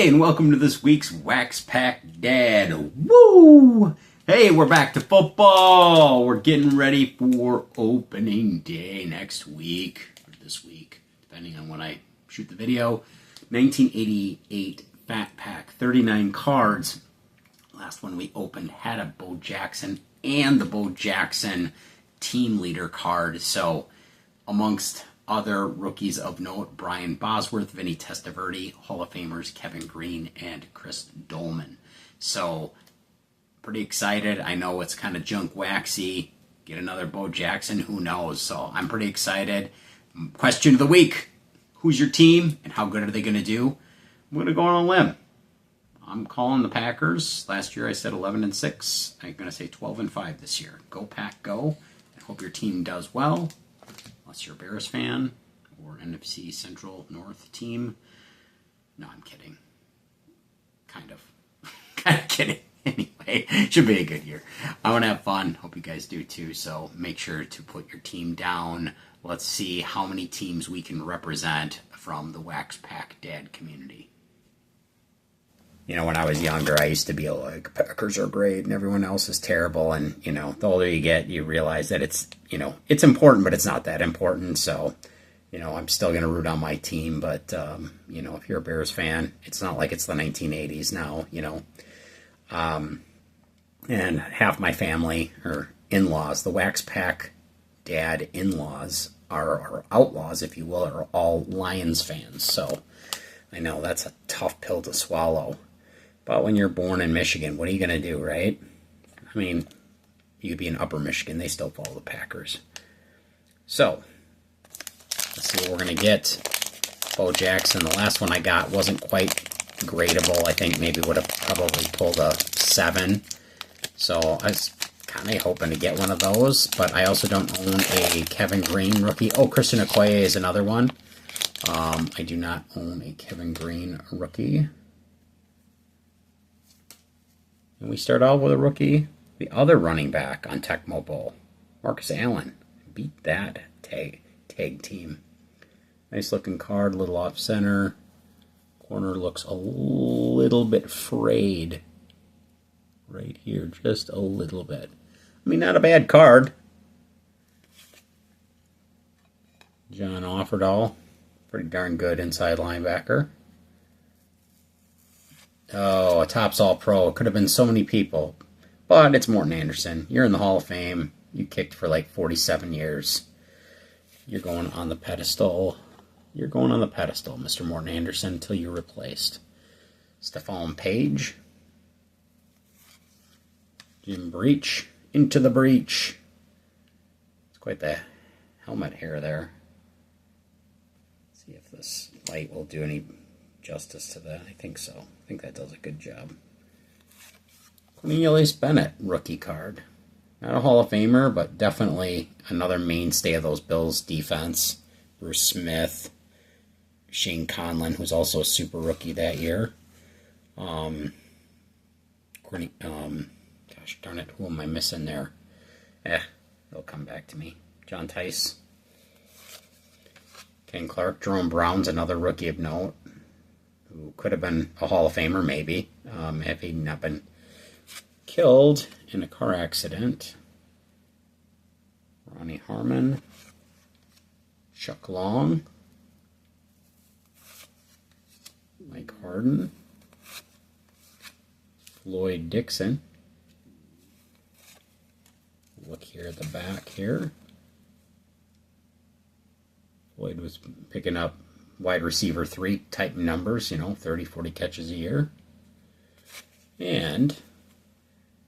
and welcome to this week's Wax Pack Dad. Woo! Hey, we're back to football. We're getting ready for opening day next week, or this week, depending on when I shoot the video. 1988 Fat Pack, 39 cards. Last one we opened had a Bo Jackson and the Bo Jackson team leader card. So, amongst other rookies of note, Brian Bosworth, Vinny Testaverde, Hall of Famers Kevin Green, and Chris Dolman. So, pretty excited. I know it's kind of junk waxy. Get another Bo Jackson, who knows? So, I'm pretty excited. Question of the week. Who's your team, and how good are they going to do? I'm going to go on a limb. I'm calling the Packers. Last year I said 11-6. I'm going to say 12-5 this year. Go Pack, go. I hope your team does well. Unless you're a Bears fan or NFC Central North team. No, I'm kidding. Kind of. Kind of kidding. Anyway, should be a good year. I want to have fun. Hope you guys do too. So make sure to put your team down. Let's see how many teams we can represent from the Wax Pack Dad community. You know, when I was younger, I used to be like, Packers are great and everyone else is terrible. And, you know, the older you get, you realize that it's, you know, it's important, but it's not that important. So, you know, I'm still going to root on my team. But, you know, if you're a Bears fan, it's not like it's the 1980s now, you know. And half my family, or in-laws, the Wax Pack Dad in-laws are outlaws, if you will, are all Lions fans. So I know that's a tough pill to swallow. But when you're born in Michigan, what are you going to do, right? I mean, you could be in Upper Michigan. They still follow the Packers. So, let's see what we're going to get. Bo Jackson, the last one I got wasn't quite gradable. I think maybe would have probably pulled a 7. So, I was kind of hoping to get one of those. But I also don't own a Kevin Green rookie. Oh, Christian Okoye is another one. I do not own a Kevin Green rookie. And we start out with a rookie, the other running back on Tecmo Bowl, Marcus Allen. Beat that tag team. Nice looking card, little off center. Corner looks a little bit frayed. Right here, just a little bit. I mean, not a bad card. John Offerdahl, pretty darn good inside linebacker. Oh, a Topps All-Pro. It could have been so many people. But it's Morten Andersen. You're in the Hall of Fame. You kicked for like 47 years. You're going on the pedestal. You're going on the pedestal, Mr. Morten Andersen, until you're replaced. Stephon Page. Jim Breach. Into the breach. It's quite the helmet hair there. Let's see if this light will do any justice to that. I think so. I think that does a good job. Cornelius Bennett, rookie card. Not a Hall of Famer, but definitely another mainstay of those Bills defense. Bruce Smith, Shane Conlon, who's also a super rookie that year. Gosh darn it, who am I missing there? They'll come back to me. John Tice. Ken Clark. Jerome Brown's another rookie of note, who could have been a Hall of Famer, maybe, if he'd not been killed in a car accident. Ronnie Harmon. Chuck Long. Mike Harden. Floyd Dixon. Look here at the back here. Floyd was picking up wide receiver 3 type numbers, you know, 30, 40 catches a year. And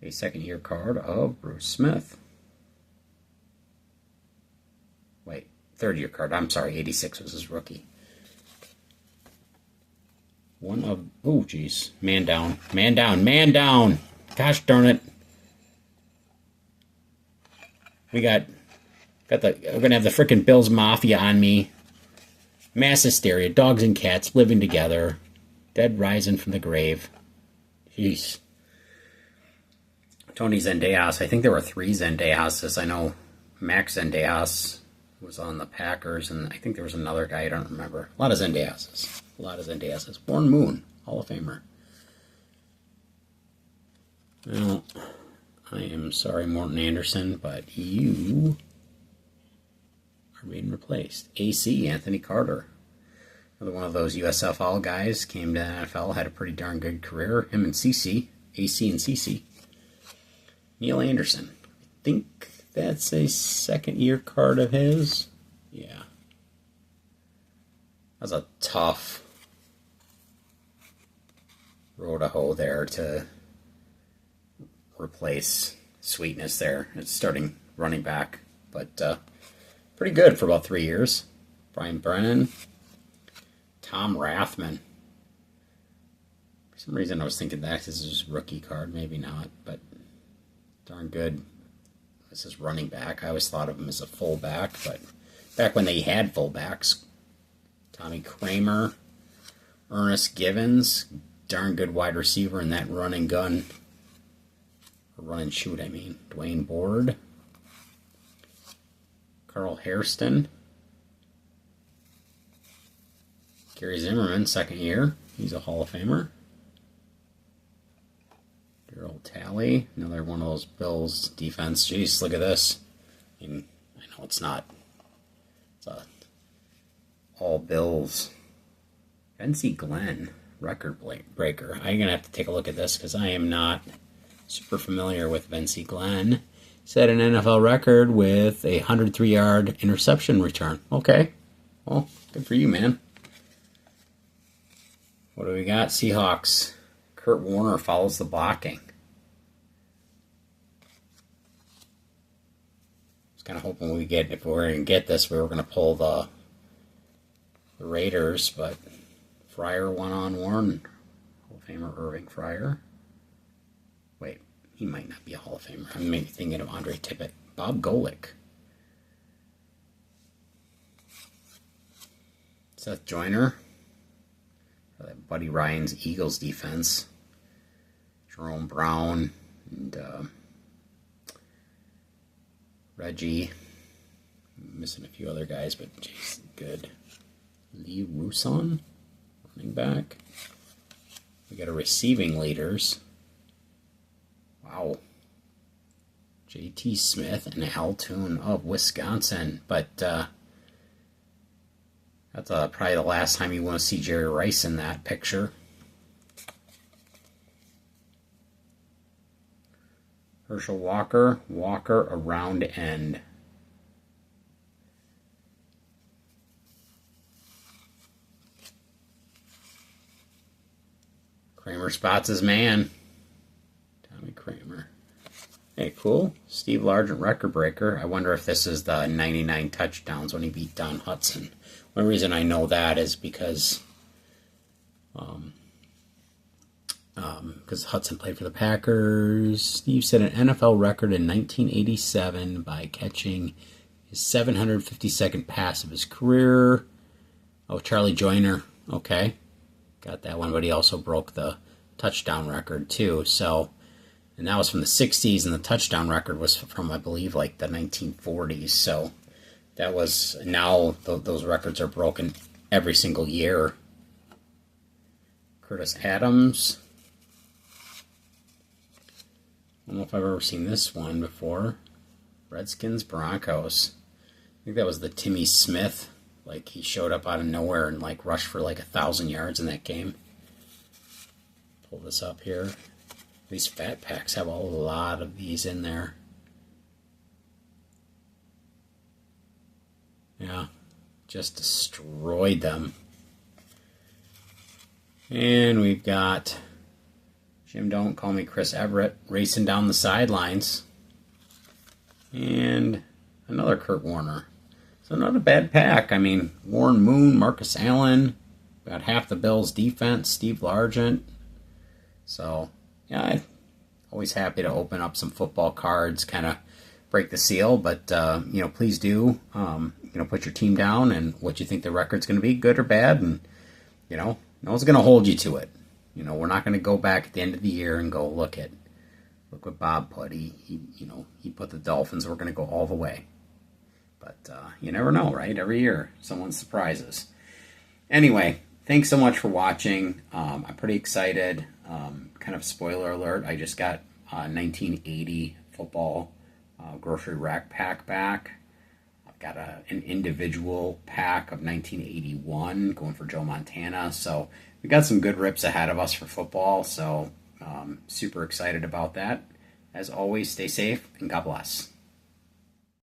a second year card of Bruce Smith. Wait, third year card. I'm sorry, 86 was his rookie. One of, oh geez, man down, man down, man down. Gosh darn it. We're gonna have the frickin' Bills Mafia on me. Mass hysteria, dogs and cats living together, dead rising from the grave. Jeez. Tony Zendejas, I think there were 3 Zendejases. I know Max Zendejas was on the Packers, and I think there was another guy, I don't remember. A lot of Zendejases. Warren Moon, Hall of Famer. Well, I am sorry, Morton Anderson, but you are being replaced. AC, Anthony Carter. Another one of those USFL guys, came to the NFL, had a pretty darn good career. Him and CC, AC and CC. Neil Anderson. I think that's a second-year card of his. Yeah. That was a tough row to hoe there to replace Sweetness there. It's starting running back, but pretty good for about 3 years. Brian Brennan. Tom Rathman. For some reason I was thinking that this is his rookie card. Maybe not, but darn good. This is running back. I always thought of him as a fullback, but back when they had fullbacks. Tommy Kramer. Ernest Givens. Darn good wide receiver in that run and gun. Or run and shoot, I mean. Dwayne Board. Carl Hairston. Gary Zimmerman, second year. He's a Hall of Famer. Darryl Talley, another one of those Bills defense. Jeez, look at this. I mean, I know it's not. It's a all Bills. Vince Glenn, record breaker. I'm going to have to take a look at this because I am not super familiar with Vince Glenn. Set an NFL record with a 103-yard interception return. Okay. Well, good for you, man. What do we got? Seahawks. Kurt Warner follows the blocking. I was kind of hoping if we were going to get this, we were going to pull the Raiders, but Fryer one-on-one. Hall of Famer Irving Fryer. Wait, he might not be a Hall of Famer. I'm maybe thinking of Andre Tippett. Bob Golick. Seth Joyner. Buddy Ryan's Eagles defense. Jerome Brown and Reggie. I'm missing a few other guys, but geez, good. Lee Rousson, running back. We got a receiving leaders. Wow. J.T. Smith and Al Toon of Wisconsin, but that's probably the last time you want to see Jerry Rice in that picture. Herschel Walker around end. Kramer spots his man. Tommy Kramer. Hey, cool. Steve Largent, record breaker. I wonder if this is the 99 touchdowns when he beat Don Hutson. One reason I know that is because Hudson played for the Packers. Steve set an NFL record in 1987 by catching his 752nd pass of his career. Oh, Charlie Joyner. Okay. Got that one, but he also broke the touchdown record too. So, and that was from the 60s, and the touchdown record was from, I believe, like the 1940s. So that was, now those records are broken every single year. Curtis Adams. I don't know if I've ever seen this one before. Redskins, Broncos. I think that was the Timmy Smith. Like, he showed up out of nowhere and, like, rushed for, like, 1,000 yards in that game. Pull this up here. These fat packs have a lot of these in there. Yeah, just destroyed them. And we've got Jim Don't Call Me Chris Everett racing down the sidelines. And another Kurt Warner. So not a bad pack. I mean, Warren Moon, Marcus Allen, got half the Bills' defense, Steve Largent. So, yeah, I'm always happy to open up some football cards, kind of break the seal. But, please do, put your team down and what you think the record's going to be, good or bad. And, no one's going to hold you to it. We're not going to go back at the end of the year and go, look what Bob put. He put the Dolphins. We're going to go all the way. But you never know, right? Every year, someone surprises. Anyway, thanks so much for watching. I'm pretty excited. Kind of spoiler alert, I just got 1980 football grocery rack pack back. I've got an individual pack of 1981 going for Joe Montana. So we got some good rips ahead of us for football. So super excited about that. As always, stay safe and God bless.